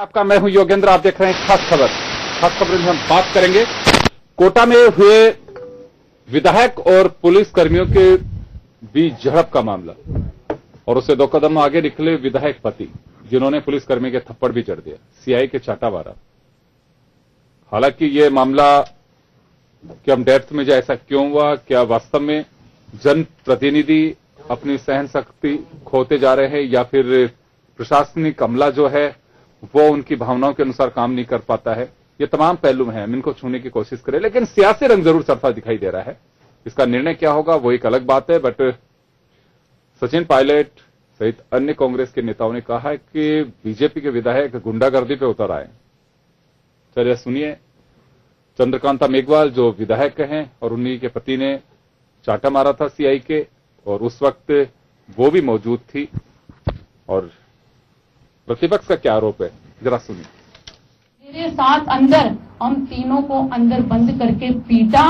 आपका मैं हूं योगेंद्र, आप देख रहे हैं खास खबर। खास खबर में हम बात करेंगे कोटा में हुए विधायक और पुलिस कर्मियों के बीच झड़प का मामला और उससे 2 कदम आगे निकले विधायक पति, जिन्होंने पुलिसकर्मी के थप्पड़ भी जड़ दिया, सीआई के चाटा मारा। हालांकि ये मामला कि हम डेप्थ में जाए, ऐसा क्यों हुआ, क्या वास्तव में जनप्रतिनिधि अपनी सहन शक्ति खोते जा रहे हैं या फिर प्रशासनिक अमला जो है वो उनकी भावनाओं के अनुसार काम नहीं कर पाता है, ये तमाम पहलू हैं, हम इनको छूने की कोशिश करें। लेकिन सियासी रंग जरूर चढ़ता दिखाई दे रहा है। इसका निर्णय क्या होगा वो एक अलग बात है। बट सचिन पायलट सहित अन्य कांग्रेस के नेताओं ने कहा है कि बीजेपी के विधायक गुंडागर्दी पे उतर आए। चलिए सुनिए, चंद्रकांता मेघवाल जो विधायक हैं और उन्हीं के पति ने चाटा मारा था सीआई के, और उस वक्त वो भी मौजूद थी। और प्रतिपक्ष का क्या आरोप है, जरा सुनिए। मेरे साथ अंदर हम तीनों को अंदर बंद करके पीटा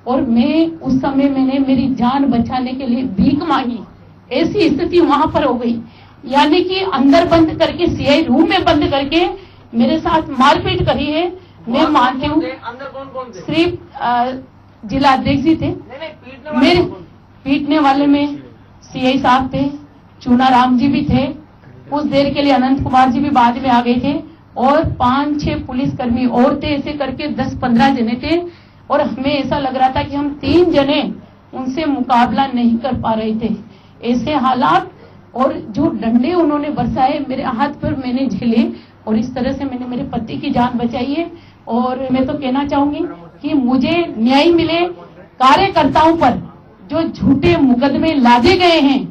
और मैं उस समय मैंने मेरी जान बचाने के लिए भीख मांगी। ऐसी स्थिति वहां पर हो गई, यानी कि अंदर बंद करके सीआई रूम में बंद करके मेरे साथ मारपीट करी है। मैं मानती हूँ सिर्फ जिला अध्यक्ष जी थे, मेरे पीटने वाले में सीआई साहब थे, चूना राम जी भी थे, कुछ देर के लिए अनंत कुमार जी भी बाद में आ गए थे और 5-6 पुलिसकर्मी और थे। ऐसे करके 10-15 जने थे और हमें ऐसा लग रहा था कि हम 3 जने उनसे मुकाबला नहीं कर पा रहे थे। ऐसे हालात और जो डंडे उन्होंने बरसाए मेरे हाथ पर मैंने झेले और इस तरह से मैंने मेरे पति की जान बचाई है। और मैं तो कहना चाहूंगी कि मुझे न्याय मिले। कार्यकर्ताओं पर जो झूठे मुकदमे लादे गए हैं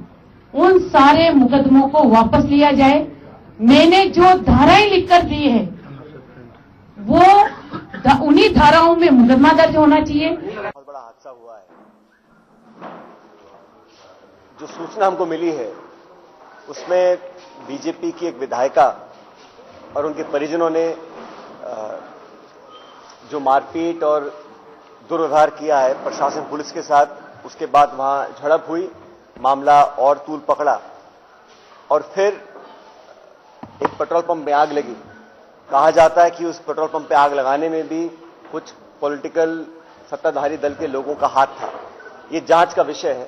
उन सारे मुकदमों को वापस लिया जाए। मैंने जो धाराएं लिखकर दी है वो उन्हीं धाराओं में मुकदमा दर्ज होना चाहिए। बहुत बड़ा हादसा हुआ है। जो सूचना हमको मिली है उसमें बीजेपी की एक विधायिका और उनके परिजनों ने जो मारपीट और दुर्व्यवहार किया है प्रशासन पुलिस के साथ, उसके बाद वहां झड़प हुई, मामला और तूल पकड़ा और फिर एक पेट्रोल पंप में आग लगी। कहा जाता है कि उस पेट्रोल पंप पे आग लगाने में भी कुछ पॉलिटिकल सत्ताधारी दल के लोगों का हाथ था। ये जांच का विषय है।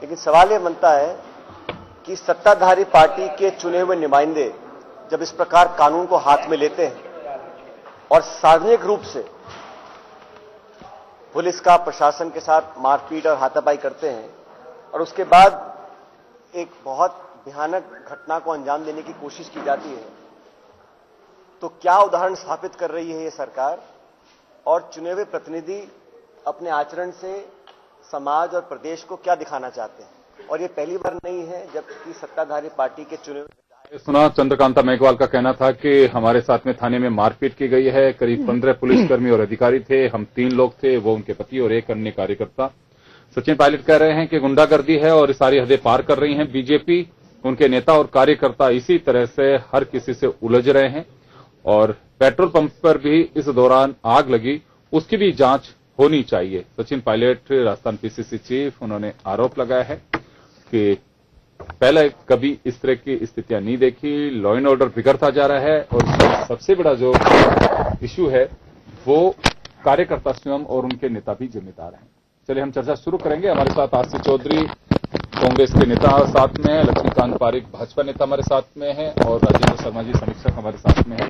लेकिन सवाल यह बनता है कि सत्ताधारी पार्टी के चुने हुए नुमाइंदे जब इस प्रकार कानून को हाथ में लेते हैं और सार्वजनिक रूप से पुलिस का प्रशासन के साथ मारपीट और हाथापाई करते हैं और उसके बाद एक बहुत भयानक घटना को अंजाम देने की कोशिश की जाती है, तो क्या उदाहरण स्थापित कर रही है ये सरकार? और चुने हुए प्रतिनिधि अपने आचरण से समाज और प्रदेश को क्या दिखाना चाहते हैं? और ये पहली बार नहीं है जबकि सत्ताधारी पार्टी के चुने हुए। सुना चंद्रकांता मेघवाल का कहना था कि हमारे साथ में थाने में मारपीट की गई है। करीब 15 पुलिसकर्मी और अधिकारी थे, हम 3 लोग थे, वो उनके पति और एक अन्य कार्यकर्ता। सचिन पायलट कह रहे हैं कि गुंडागर्दी है और सारी हदें पार कर रही हैं बीजेपी। उनके नेता और कार्यकर्ता इसी तरह से हर किसी से उलझ रहे हैं और पेट्रोल पंप पर भी इस दौरान आग लगी, उसकी भी जांच होनी चाहिए। सचिन पायलट राजस्थान पीसीसी चीफ, उन्होंने आरोप लगाया है कि पहले कभी इस तरह की स्थितियां नहीं देखी, लॉ एंड ऑर्डर बिगड़ता जा रहा है और सबसे बड़ा जो इश्यू है वो कार्यकर्ता स्वयं और उनके नेता भी जिम्मेदार हैं। चलिए हम चर्चा शुरू करेंगे। हमारे साथ आशीष चौधरी कांग्रेस के नेता साथ में है, लक्ष्मीकांत पारिक भाजपा नेता हमारे साथ में है और राजेंद्र शर्मा जी समीक्षक हमारे साथ में है।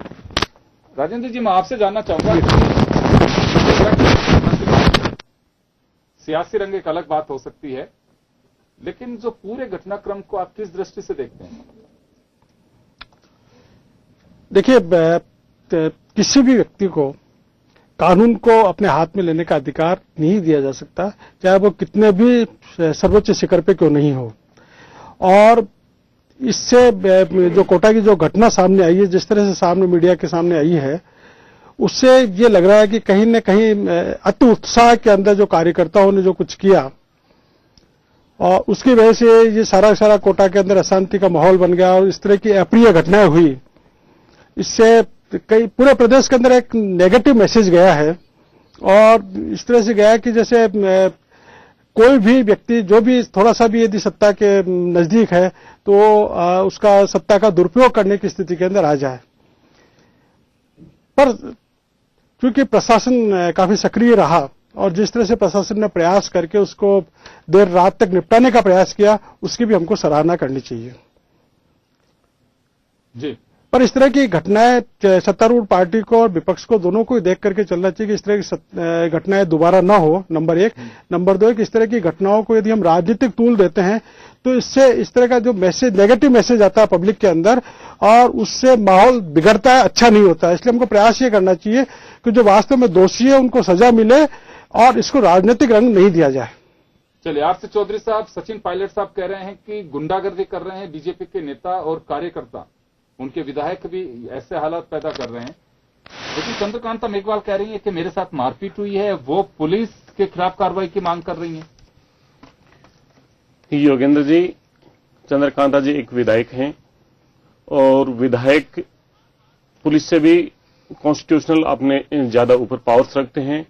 राजेंद्र जी, मैं आपसे जानना चाहूंगा, सियासी रंग एक अलग बात हो सकती है, लेकिन जो पूरे घटनाक्रम को आप किस दृष्टि से देखते हैं? देखिए, किसी भी व्यक्ति को कानून को अपने हाथ में लेने का अधिकार नहीं दिया जा सकता, चाहे वो कितने भी सर्वोच्च शिखर पे क्यों नहीं हो। और इससे जो कोटा की जो घटना सामने आई है, जिस तरह से सामने मीडिया के सामने आई है, उससे ये लग रहा है कि कहीं न कहीं अति उत्साह के अंदर जो कार्यकर्ताओं ने जो कुछ किया और उसकी वजह से ये सारा कोटा के अंदर अशांति का माहौल बन गया और इस तरह की अप्रिय घटनाएं हुई। इससे कई पूरे प्रदेश के अंदर एक नेगेटिव मैसेज गया है और इस तरह से गया कि जैसे कोई भी व्यक्ति जो भी थोड़ा सा भी यदि सत्ता के नजदीक है तो उसका सत्ता का दुरुपयोग करने की स्थिति के अंदर आ जाए। पर क्योंकि प्रशासन काफी सक्रिय रहा और जिस तरह से प्रशासन ने प्रयास करके उसको देर रात तक निपटाने का प्रयास किया, उसकी भी हमको सराहना करनी चाहिए। जी, पर इस तरह की घटनाएं सत्तारूढ़ पार्टी को और विपक्ष को दोनों को ही देख करके चलना चाहिए कि इस तरह की घटनाएं दोबारा ना हो, नंबर एक। नंबर दो, कि इस तरह की घटनाओं को यदि हम राजनीतिक तूल देते हैं तो इससे इस तरह का जो मैसेज, नेगेटिव मैसेज आता है पब्लिक के अंदर और उससे माहौल बिगड़ता है, अच्छा नहीं होता है। इसलिए हमको प्रयास ये करना चाहिए कि जो वास्तव में दोषी है उनको सजा मिले और इसको राजनीतिक रंग नहीं दिया जाए। चलिए, आरसी चौधरी साहब, सचिन पायलट साहब कह रहे हैं कि गुंडागर्दी कर रहे हैं बीजेपी के नेता और कार्यकर्ता, उनके विधायक भी ऐसे हालात पैदा कर रहे हैं। लेकिन चंद्रकांता मेघवाल कह रही है कि मेरे साथ मारपीट हुई है, वो पुलिस के खिलाफ कार्रवाई की मांग कर रही है। योगेंद्र जी, चंद्रकांता जी एक विधायक हैं और विधायक पुलिस से भी कॉन्स्टिट्यूशनल अपने ज्यादा ऊपर पावर्स रखते हैं।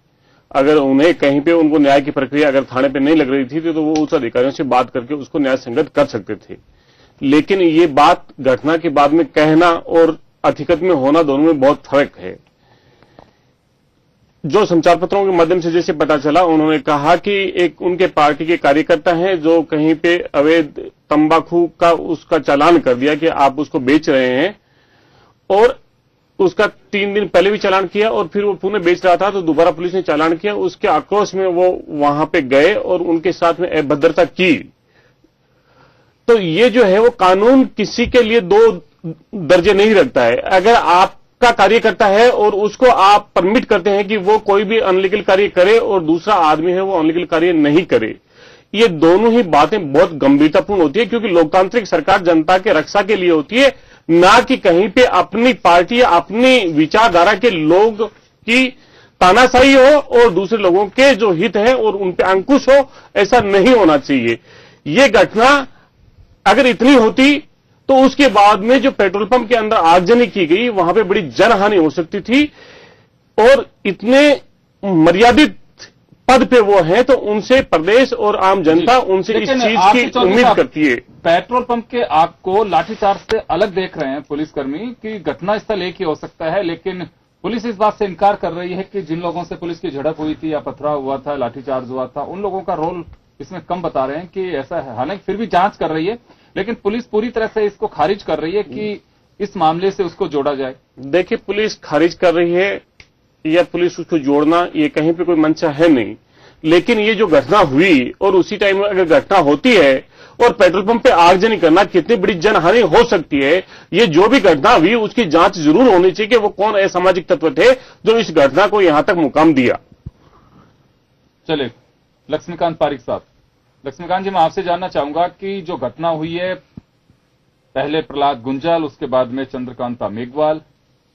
अगर उन्हें कहीं पे उनको न्याय की प्रक्रिया अगर थाने पे नहीं लग रही थी तो वो उच्च अधिकारियों से बात करके उसको न्याय संगत कर सकते थे। लेकिन ये बात घटना के बाद में कहना और हकीकत में होना दोनों में बहुत फर्क है। जो समाचार पत्रों के माध्यम से जैसे पता चला, उन्होंने कहा कि एक उनके पार्टी के कार्यकर्ता हैं जो कहीं पे अवैध तंबाकू का उसका चालान कर दिया कि आप उसको बेच रहे हैं, और उसका 3 दिन पहले भी चालान किया और फिर वो पुणे बेच रहा था तो दोबारा पुलिस ने चालान किया। उसके आक्रोश में वो वहां पे गए और उनके साथ में अभद्रता की। तो ये जो है वो कानून किसी के लिए 2 दर्जे नहीं रखता है। अगर आपका कार्यकर्ता है और उसको आप परमिट करते हैं कि वो कोई भी अनलीगल कार्य करे और दूसरा आदमी है वो अनलीगल कार्य नहीं करे, ये दोनों ही बातें बहुत गंभीरतापूर्ण होती है, क्योंकि लोकतांत्रिक सरकार जनता के रक्षा के लिए होती है, ना कि कहीं पे अपनी पार्टी या अपनी विचारधारा के लोग की तानाशाही हो और दूसरे लोगों के जो हित है और उन पे अंकुश हो। ऐसा नहीं होना चाहिए। ये घटना अगर इतनी होती तो उसके बाद में जो पेट्रोल पंप के अंदर आगजनी की गई वहां पे बड़ी जनहानि हो सकती थी, और इतने मर्यादित पद पे वो हैं तो उनसे प्रदेश और आम जनता उनसे इस चीज की उम्मीद करती है। पेट्रोल पंप के आग को लाठीचार्ज से अलग देख रहे हैं पुलिसकर्मी कि घटनास्थल एक ही हो सकता है, लेकिन पुलिस इस बात से इनकार कर रही है कि जिन लोगों से पुलिस की झड़प हुई थी या पथराव हुआ था, लाठीचार्ज हुआ था, उन लोगों का रोल इसमें कम बता रहे हैं कि ऐसा है। हालांकि फिर भी जांच कर रही है, लेकिन पुलिस पूरी तरह से इसको खारिज कर रही है कि इस मामले से उसको जोड़ा जाए। देखिए, पुलिस खारिज कर रही है या पुलिस उसको जोड़ना, ये कहीं पे कोई मंशा है नहीं। लेकिन ये जो घटना हुई और उसी टाइम में अगर घटना होती है और पेट्रोल पंप पे आगजनी करना, कितनी बड़ी जनहानि हो सकती है। ये जो भी घटना हुई उसकी जांच जरूर होनी चाहिए कि वो कौन असामाजिक तत्व थे जो इस घटना को यहां तक मुकाम दिया। चले, लक्ष्मीकांत पारिक साहब। लक्ष्मीकांत जी, मैं आपसे जानना चाहूंगा कि जो घटना हुई है, पहले प्रहलाद गुंजाल, उसके बाद में चंद्रकांता मेघवाल,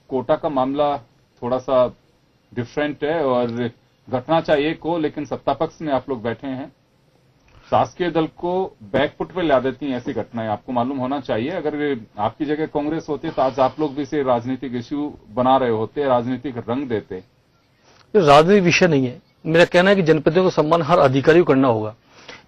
कोटा का मामला थोड़ा सा डिफरेंट है और घटना चाहिए एक हो, लेकिन सत्ता पक्ष में आप लोग बैठे हैं। शासकीय दल को बैकफुट पे ला देती हैं ऐसी घटनाएं, आपको मालूम होना चाहिए। अगर आपकी जगह कांग्रेस होती तो आज आप लोग भी इसे राजनीतिक इश्यू बना रहे होते, राजनीतिक रंग देते। राजनीतिक विषय नहीं है। मेरा कहना है कि जनप्रतिनिधियों को सम्मान हर अधिकारी को करना होगा।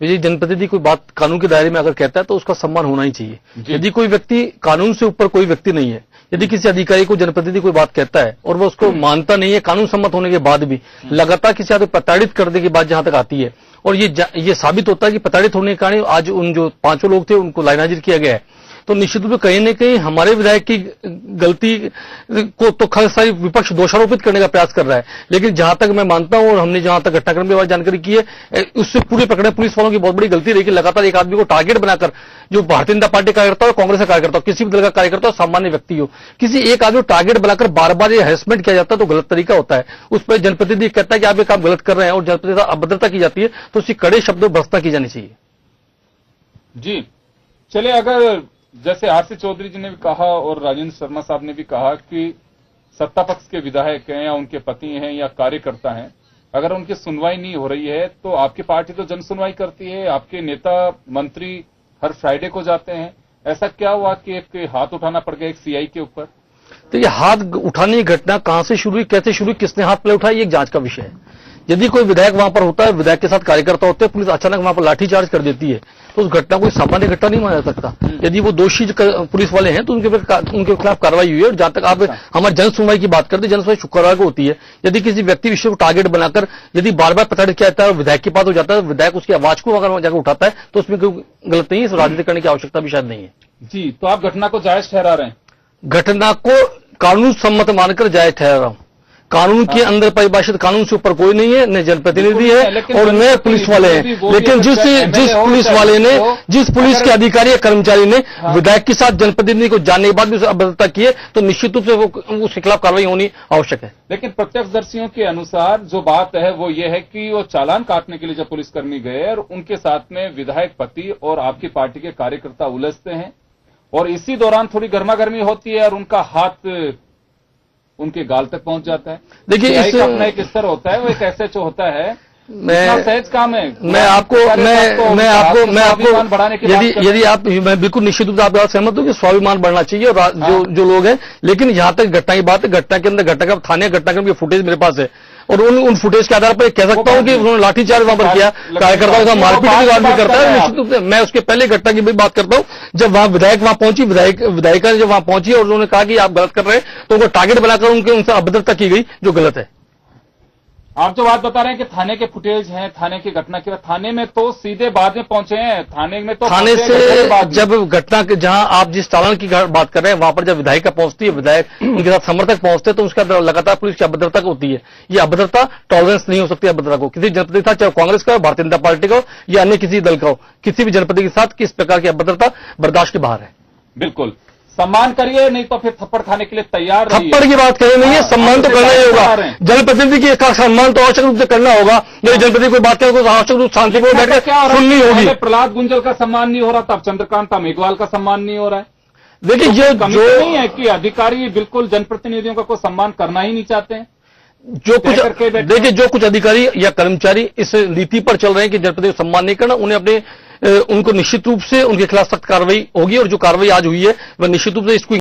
यदि जनप्रतिनिधि कोई बात कानून के दायरे में अगर कहता है तो उसका सम्मान होना ही चाहिए। यदि कोई व्यक्ति, कानून से ऊपर कोई व्यक्ति नहीं है, यदि किसी अधिकारी को जनप्रतिनिधि कोई बात कहता है और वो उसको मानता नहीं है, कानून सम्मत होने के बाद भी लगातार किसी आदमी प्रताड़ित करने की बात जहां तक आती है, और ये साबित होता है कि प्रताड़ित होने के कारण आज उन जो 5 लोग थे उनको लाइनहाजिर किया गया है, तो निश्चित रूप से कहीं न कहीं हमारे विधायक की गलती को तो खास सारी विपक्ष दोषारोपित करने का प्रयास कर रहा है। लेकिन जहां तक मैं मानता हूं और हमने जहां तक घटनाक्रम के बारे में जानकारी की है, उससे पूरे प्रकरण पुलिस वालों की बहुत बड़ी गलती रही कि लगातार एक आदमी को टारगेट बनाकर, जो भारतीय जनता पार्टी का कार्यकर्ता हो, कांग्रेस का कार्यकर्ता हो, किसी भी दल का कार्यकर्ता हो, सामान्य व्यक्ति हो, किसी एक आदमी को टारगेट बनाकर बार बार ये हैरेसमेंट किया जाता है तो गलत तरीका होता है। उस पर जनप्रतिनिधि कहता है कि आप ये काम गलत कर रहे हैं और जनप्रतिनिधि अभद्रता की जाती है तो उसकी कड़े शब्दों में भर्त्सना की जानी चाहिए। जी, चलिए, अगर जैसे आरसी चौधरी जी ने भी कहा और राजेंद्र शर्मा साहब ने भी कहा कि सत्ता पक्ष के विधायक हैं या उनके पति हैं या कार्यकर्ता हैं, अगर उनकी सुनवाई नहीं हो रही है तो आपकी पार्टी तो जन सुनवाई करती है, आपके नेता मंत्री हर फ्राइडे को जाते हैं। ऐसा क्या हुआ कि एक हाथ उठाना पड़ गया एक सीआई के ऊपर? तो ये हाथ उठाने की घटना कहां से शुरू हुई, कैसे शुरू हुई, किसने हाथ पहले उठाया, ये एक जांच का विषय है। यदि कोई विधायक वहां पर होता है, विधायक के साथ कार्यकर्ता होते हैं, पुलिस अचानक वहां पर लाठीचार्ज कर देती है तो उस घटना को सामान्य घटना नहीं माना जा सकता। यदि वो दोषी पुलिस वाले हैं तो उनके खिलाफ कार्रवाई हुई है। और जहां तक आप हमारे जन सुनवाई की बात करते हैं, जन सुनवाई शुक्रवार को होती है। यदि किसी व्यक्ति विषय को टारगेट बनाकर यदि बार बार प्रताड़ित किया जाता है और विधायक के पास हो जाता है, विधायक उसकी आवाज को अगर जाकर उठाता है तो उसमें कोई गलत नहीं है, राजनीति करने की आवश्यकता भी शायद नहीं है। जी, तो आप घटना को जायज ठहरा रहे हैं? घटना को कानून सम्मत मानकर जायज ठहरा रहा हूं। कानून के अंदर परिभाषित कानून से ऊपर कोई नहीं है, न जनप्रतिनिधि है और न पुलिस वाले हैं। लेकिन जिस पुलिस वाले ने, जिस पुलिस के अधिकारी या कर्मचारी ने विधायक के साथ जनप्रतिनिधि को जानने के बाद भी उसे अभद्रता की है, तो निश्चित रूप से उसके खिलाफ कार्रवाई होनी आवश्यक है। लेकिन प्रत्यक्षदर्शियों के अनुसार जो बात है वो ये है कि वो चालान काटने के लिए जब पुलिसकर्मी गए और उनके साथ में विधायक पति और आपकी पार्टी के कार्यकर्ता उलझते हैं और इसी दौरान थोड़ी गर्मागर्मी होती है और उनका हाथ उनके गाल तक पहुंच जाता है। देखिए, इस अपना एक स्तर होता है, वो एक एसएचओ होता है, मैं सहज काम है। मैं आपको यदि आप, मैं बिल्कुल निश्चित रूप से आपके साथ सहमत हूं कि स्वाभिमान बढ़ना चाहिए और जो लोग हैं। लेकिन यहां तक घटना की बात है, घटना के अंदर घटना का थाने घटनाक्रम की फुटेज मेरे पास है और उन फुटेज के आधार पर कह सकता हूं कि उन्होंने लाठीचार्ज वहां पर किया, कार्यकर्ताओं का मारपीट भी आदमी करता है। निश्चित रूप से मैं उसके पहले घटना की भी बात करता हूं, जब वहां विधायक वहां पहुंची, विधायिका जब वहां पहुंची और उन्होंने कहा कि आप गलत कर रहे हैं, तो उनको टारगेट बनाकर उनसे अभद्रता की गई, जो गलत है। आप जो बात बता रहे हैं कि थाने के फुटेज हैं, थाने की घटना के बाद, थाने में तो सीधे बाद में पहुंचे हैं, थाने में तो थाने से जब घटना के, जहां आप जिस चालान की बात कर रहे हैं, वहां पर जब विधायिका पहुंचती है, विधायक उनके साथ समर्थक पहुंचते हैं, तो उसके अंदर लगातार पुलिस की अभद्रता होती है। ये अभद्रता टॉलरेंस नहीं हो सकती। अभद्रता को किसी जनप्रतिनिधि के साथ, चाहे कांग्रेस का हो, भारतीय जनता पार्टी का हो या अन्य किसी दल का हो, किसी भी जनप्रतिनिधि के साथ किस प्रकार की अभद्रता बर्दाश्त के बाहर है। बिल्कुल सम्मान करिए, नहीं तो फिर थप्पड़ खाने के लिए तैयार रहिए। थप्पड़ की बात करें नहीं है, सम्मान तो करना ही होगा। जनप्रतिनिधि का सम्मान तो आवश्यक रूप से करना होगा। यदि जनप्रतिनिधि कोई बात करें तो आवश्यक रूप शांतिपूर्ण बैठकर सुननी होगी। प्रहलाद गुंजल का सम्मान नहीं हो रहा, तब चंद्रकांत मेघवाल का सम्मान नहीं हो रहा है। देखिए, जो नहीं है कि अधिकारी बिल्कुल जनप्रतिनिधियों का कोई सम्मान करना ही नहीं चाहते हैं। जो कुछ अधिकारी या कर्मचारी इस नीति पर चल रहे हैं कि जनप्रतिनिधि को सम्मान नहीं करना, उन्हें उनको निश्चित रूप से उनके खिलाफ सख्त कार्रवाई होगी और जो कार्रवाई आज हुई है वह निश्चित रूप से इसको